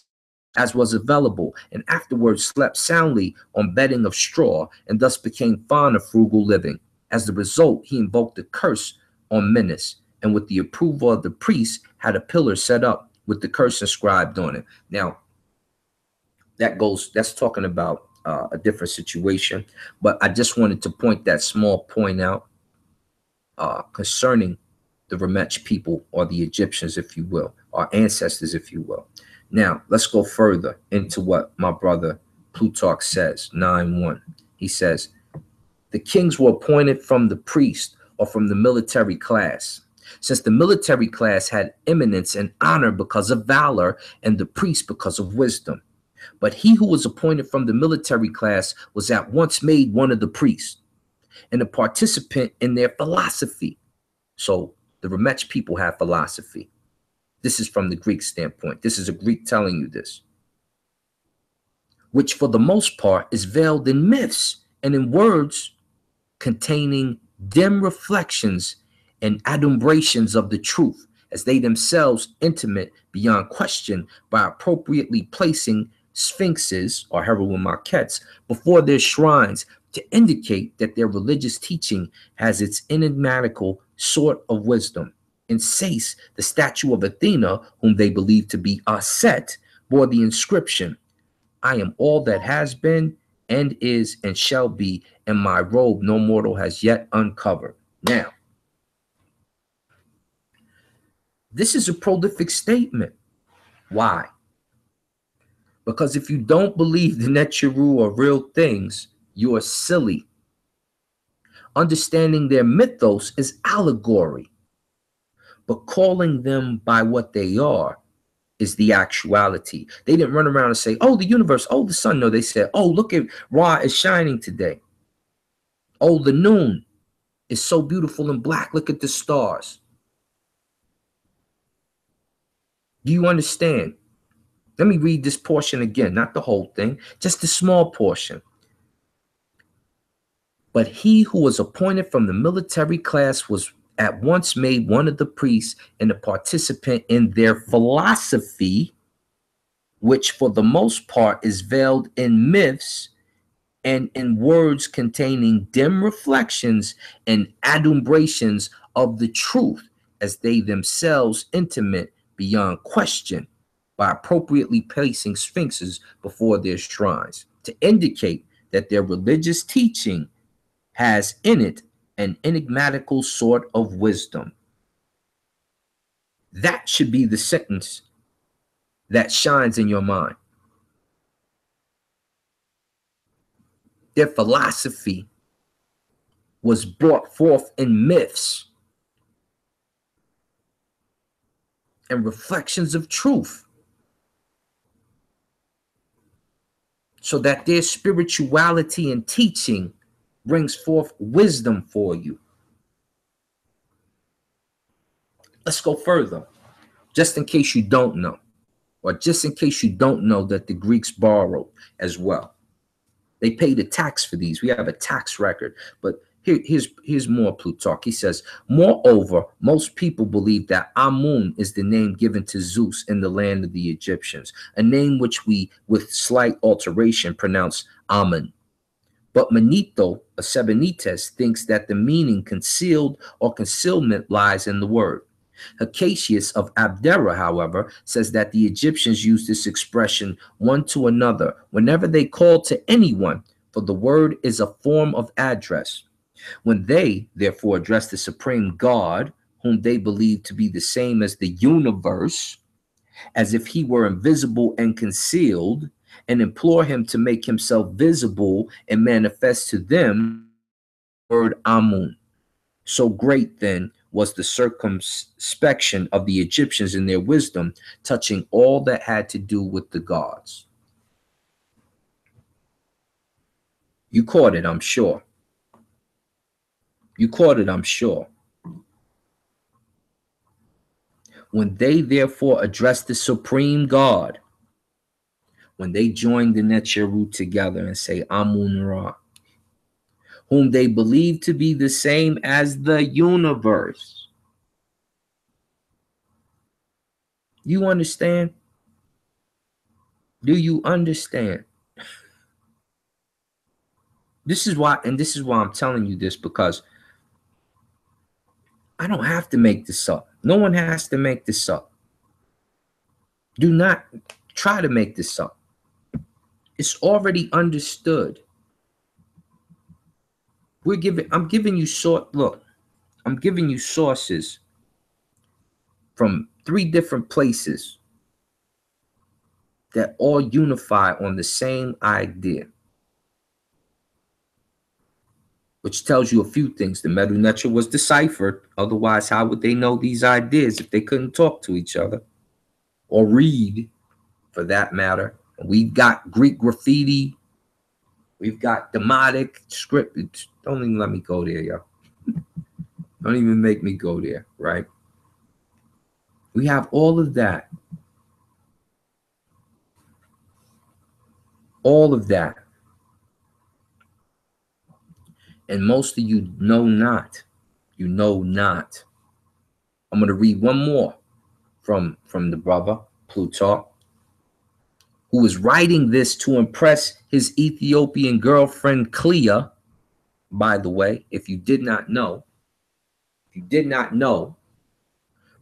as was available, and afterwards slept soundly on bedding of straw, and thus became fond of frugal living. As the result, he invoked a curse on Menes, and with the approval of the priest, had a pillar set up with the curse inscribed on it. Now, that's talking about a different situation, but I just wanted to point that small point out concerning the Ramech people, or the Egyptians, if you will, our ancestors, if you will. Now, let's go further into what my brother Plutarch says, 9:1. He says, the kings were appointed from the priest or from the military class, since the military class had eminence and honor because of valor, and the priest because of wisdom. But he who was appointed from the military class was at once made one of the priests and a participant in their philosophy. So the Ramech people have philosophy. This is from the Greek standpoint. This is a Greek telling you this, which for the most part is veiled in myths and in words containing dim reflections and adumbrations of the truth, as they themselves intimate beyond question by appropriately placing sphinxes or heroin maquettes before their shrines to indicate that their religious teaching has its enigmatical sort of wisdom. In Sais, the statue of Athena, whom they believe to be Aset, bore the inscription, I am all that has been and is and shall be, and my robe no mortal has yet uncovered. Now, this is a prolific statement. Why? Because if you don't believe the nTr-u are real things, you are silly. Understanding their mythos is allegory, but calling them by what they are is the actuality. They didn't run around and say, oh, the universe, oh, the sun. No, they said, oh, look at Ra is shining today. Oh, the noon is so beautiful and black. Look at the stars. Do you understand? Let me read this portion again, not the whole thing, just a small portion. But he who was appointed from the military class was at once made one of the priests and a participant in their philosophy, which for the most part is veiled in myths and in words containing dim reflections and adumbrations of the truth, as they themselves intimate beyond question by appropriately placing sphinxes before their shrines to indicate that their religious teaching has in it an enigmatical sort of wisdom. That should be the sentence that shines in your mind. Their philosophy was brought forth in myths and reflections of truth, so that their spirituality and teaching brings forth wisdom for you. Let's go further, just in case you don't know, or just in case you don't know that the Greeks borrowed as well. They paid a tax for these. We have a tax record, but here's more Plutarch. He says, moreover, most people believe that Amun is the name given to Zeus in the land of the Egyptians, a name which we, with slight alteration, pronounce Amun. But Manetho, a Sebenites, thinks that the meaning concealed or concealment lies in the word. Hecatius of Abdera, however, says that the Egyptians used this expression one to another whenever they called to anyone, for the word is a form of address. When they, therefore, address the supreme God, whom they believe to be the same as the universe, as if he were invisible and concealed, and implore him to make himself visible and manifest to them, the word Amun. So great, then, was the circumspection of the Egyptians in their wisdom touching all that had to do with the gods. You caught it, I'm sure. You caught it, I'm sure. When they therefore addressed the supreme God, when they joined the nTr-u together and say Amun Ra, whom they believe to be the same as the universe. You understand? Do you understand? This is why I'm telling you this, because I don't have to make this up. No one has to make this up. Do not try to make this up. It's already understood. I'm giving you I'm giving you sources from 3 different places that all unify on the same idea, which tells you a few things. The Medu Neter was deciphered. Otherwise, how would they know these ideas if they couldn't talk to each other or read, for that matter? We've got Greek graffiti. We've got Demotic script. Don't even let me go there, yo. Don't even make me go there, right? We have all of that. All of that. And most of you know not. You know not. I'm going to read one more from the brother, Plutarch, who is writing this to impress his Ethiopian girlfriend, Clea. By the way, if you did not know, we're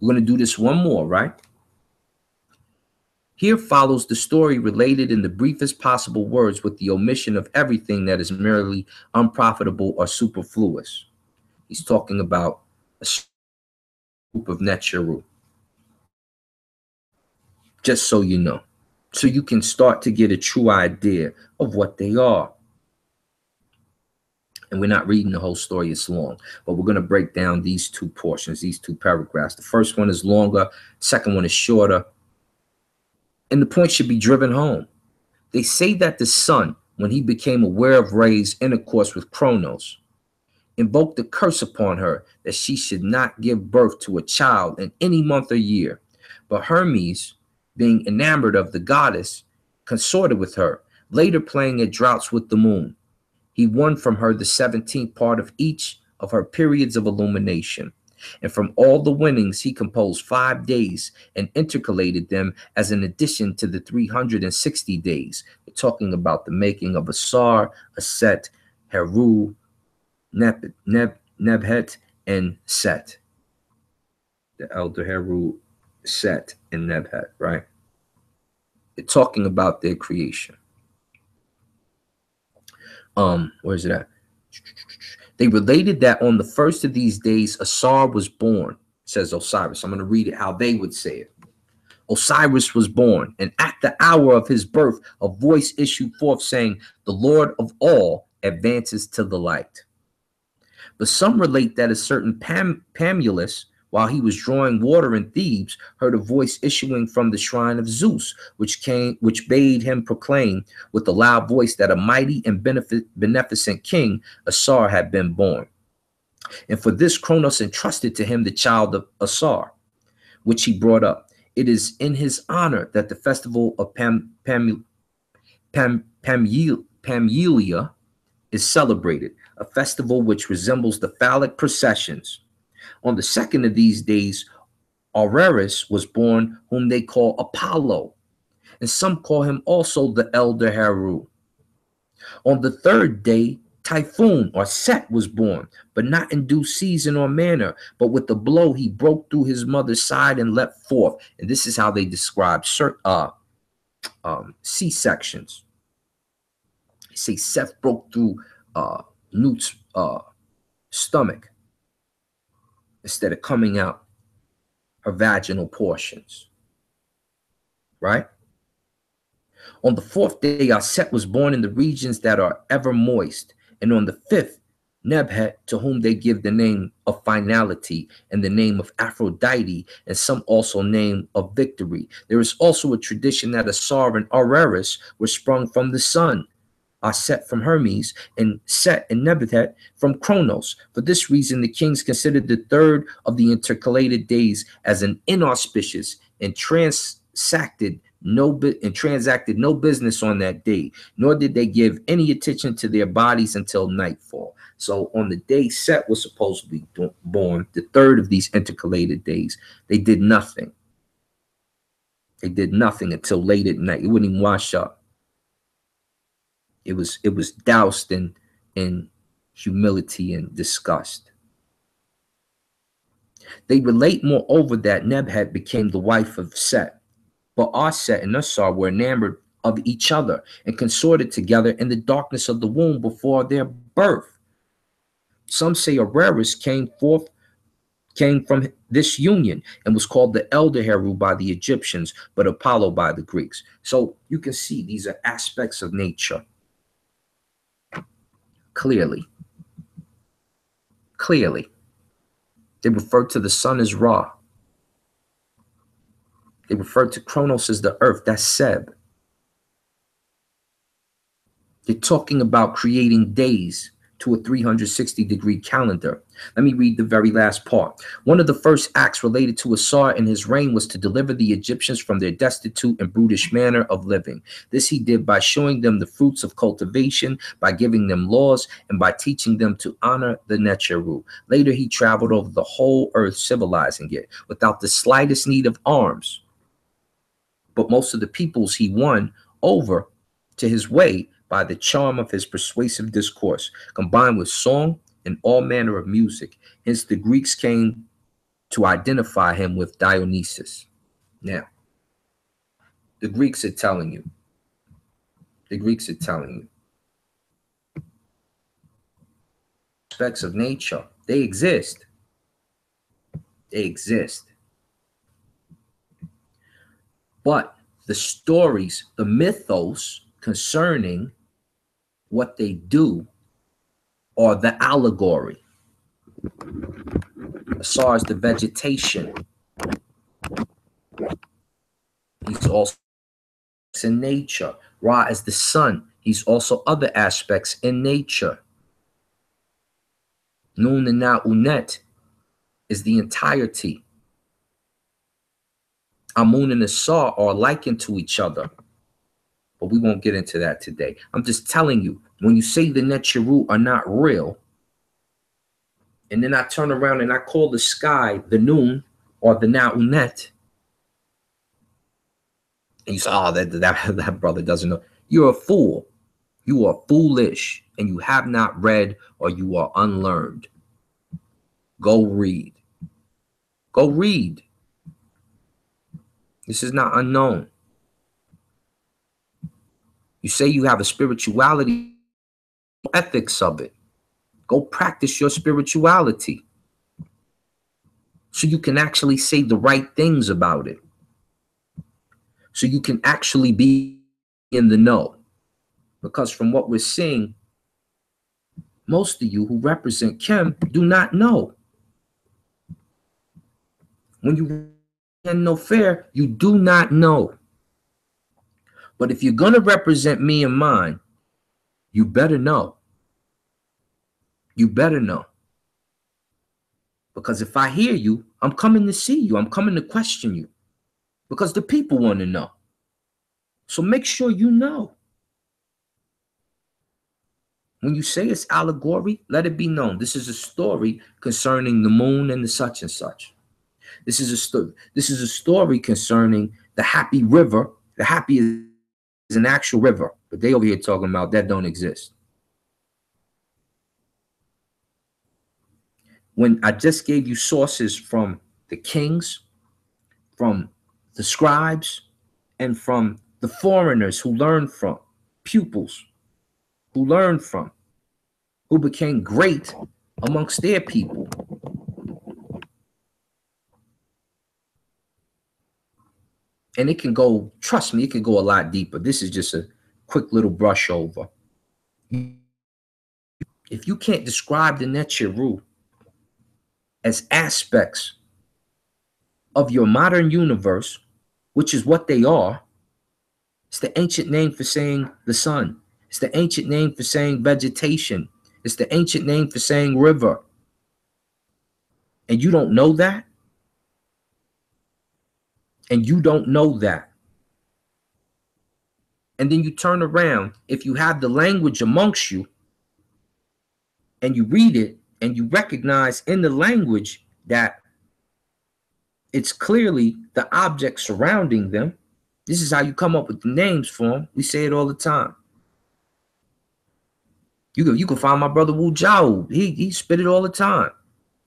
going to do this one more, right? Here follows the story related in the briefest possible words with the omission of everything that is merely unprofitable or superfluous. He's talking about a group of nTr-u, just so you know, so you can start to get a true idea of what they are. And we're not reading the whole story, it's long, but we're going to break down these two portions, these two paragraphs. The first one is longer, second one is shorter, and the point should be driven home. They say that the sun, when he became aware of Ray's intercourse with Kronos, invoked a curse upon her that she should not give birth to a child in any month or year. But Hermes, being enamored of the goddess, consorted with her, later playing at draughts with the moon. He won from her the 17th part of each of her periods of illumination. And from all the winnings, he composed 5 days and intercalated them as an addition to the 360 days. We're talking about the making of Asar, Aset, Heru, Nebhet, and Set. The elder Heru, Set, and Nebhet, right? They're talking about their creation. Where's it at? They related that on the first of these days, Asar was born, says Osiris. I'm going to read it how they would say it. Osiris was born, and at the hour of his birth, a voice issued forth saying, "The Lord of all advances to the light." But some relate that a certain Pamulus, while he was drawing water in Thebes, heard a voice issuing from the shrine of Zeus, which bade him proclaim with a loud voice that a mighty and beneficent king, Asar, had been born. And for this Kronos entrusted to him the child of Asar, which he brought up. It is in his honor that the festival of Pamulia is celebrated, a festival which resembles the phallic processions. On the second of these days, Auraris was born, whom they call Apollo, and some call him also the elder Heru. On the third day, Typhoon or Set was born, but not in due season or manner, but with a blow he broke through his mother's side and leapt forth. And this is how they describe C-sections. They say Seth broke through Nut's stomach instead of coming out her vaginal portions, right? On the fourth day, Aset was born in the regions that are ever moist. And on the fifth, Nebhet, to whom they give the name of finality and the name of Aphrodite, and some also name of victory. There is also a tradition that Asar and Auraris were sprung from the sun, Aset from Hermes, and Set and Nebhet from Kronos. For this reason, the kings considered the third of the intercalated days as an inauspicious and transacted no business on that day, nor did they give any attention to their bodies until nightfall. So on the day Set was supposed to be born, the third of these intercalated days, they did nothing. They did nothing until late at night. It wouldn't even wash up. It was doused in humility and disgust. They relate, moreover, that Nebhet became the wife of Set, but Aset and Asar were enamored of each other and consorted together in the darkness of the womb before their birth. Some say Auraris came from this union and was called the elder Heru by the Egyptians, but Apollo by the Greeks. So you can see these are aspects of nature. Clearly. They refer to the sun as Ra. They refer to Kronos as the earth. That's Seb. They're talking about creating days to a 360-degree calendar. Let me read the very last part. One of the first acts related to Asar in his reign was to deliver the Egyptians from their destitute and brutish manner of living. This he did by showing them the fruits of cultivation, by giving them laws, and by teaching them to honor the nTr-u. Later, he traveled over the whole earth, civilizing it without the slightest need of arms. But most of the peoples he won over to his way by the charm of his persuasive discourse, combined with song and all manner of music. Hence, the Greeks came to identify him with Dionysus. Now, the Greeks are telling you, aspects of nature, they exist. But the stories, the mythos concerning what they do are the allegory. Asar is the vegetation. He's also in nature. Ra is the sun. He's also other aspects in nature. Nun and Nun is the entirety. Amun and Asar are likened to each other, but we won't get into that today. I'm just telling you, when you say the nTr-u are not real, and then I turn around and I call the sky the Nun or the Nun, and you say, oh, that brother doesn't know. You're a fool. You are foolish, and you have not read, or you are unlearned. Go read. Go read. This is not unknown. You say you have a spirituality, ethics of it. Go practice your spirituality so you can actually say the right things about it. So you can actually be in the know. Because from what we're seeing, most of you who represent Kim do not know. When you no fair, you do not know. But if you're going to represent me and mine, you better know. You better know. Because if I hear you, I'm coming to see you. I'm coming to question you. Because the people want to know. So make sure you know. When you say it's allegory, let it be known. This is a story concerning the moon and the such and such. This is a story concerning the happy river. The happy is an actual river, but they over here talking about that don't exist. When I just gave you sources from the kings, from the scribes, and from the foreigners who learned from, pupils who learned from, who became great amongst their people. And it can go, trust me, it can go a lot deeper. This is just a quick little brush over. If you can't describe the nTr-u as aspects of your modern universe, which is what they are, it's the ancient name for saying the sun. It's the ancient name for saying vegetation. It's the ancient name for saying river. And you don't know that? And you don't know that. And then you turn around, if you have the language amongst you, and you read it, and you recognize in the language that it's clearly the object surrounding them. This is how you come up with the names for them. We say it all the time. You can find my brother Wu Jiao. He spit it all the time.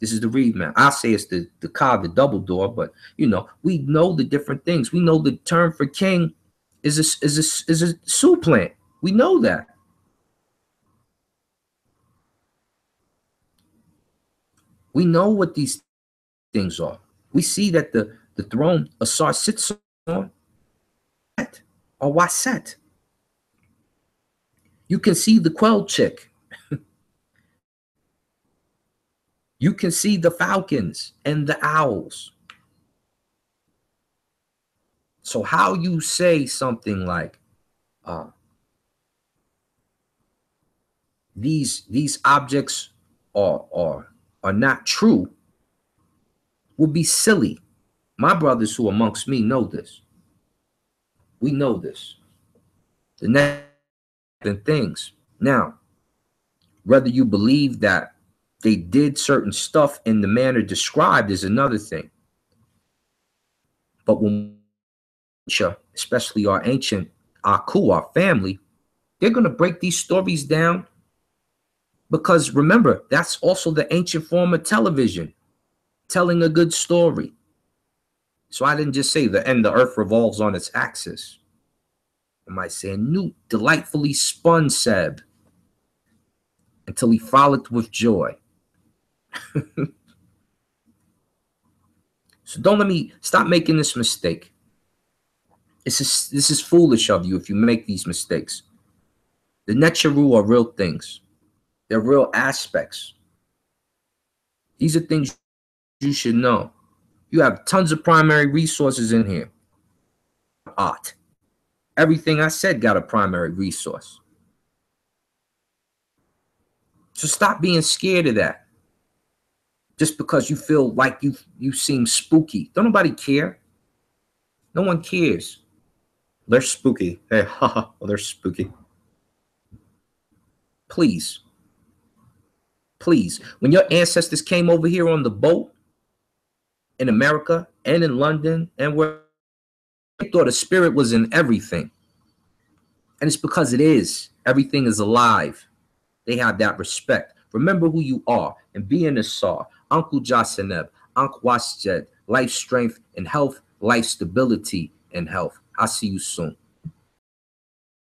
This is the read, man. I say it's the car, the double door, but you know, we know the different things. We know the term for king is a Sioux plant. We know that. We know what these things are. We see that the throne Asar sits on or Waset. You can see the quail chick. You can see the falcons and the owls. So how you say something like, these objects are not true would be silly. My brothers who amongst me know this. We know this. The next things. Now, whether you believe that they did certain stuff in the manner described is another thing. But when, especially our ancient Aku, our family, they're going to break these stories down because remember, that's also the ancient form of television, telling a good story. So I didn't just say the earth revolves on its axis. I might say Nut delightfully spun Seb until he frolicked with joy. So don't let me stop making this mistake. This is foolish of you if you make these mistakes. The nTr-u are real things. They're real aspects. These are things you should know. You have tons of primary resources in here. Art. Everything I said got a primary resource. So stop being scared of that. Just because you feel like you seem spooky. Don't nobody care. No one cares. They're spooky. Hey, haha, they're spooky. Please. Please. When your ancestors came over here on the boat in America and in London and where they thought a spirit was in everything. And it's because it is. Everything is alive. They have that respect. Remember who you are and be an Asar, Uncle Jaseneb, Uncle Wasjed, life strength and health, life stability and health. I'll see you soon.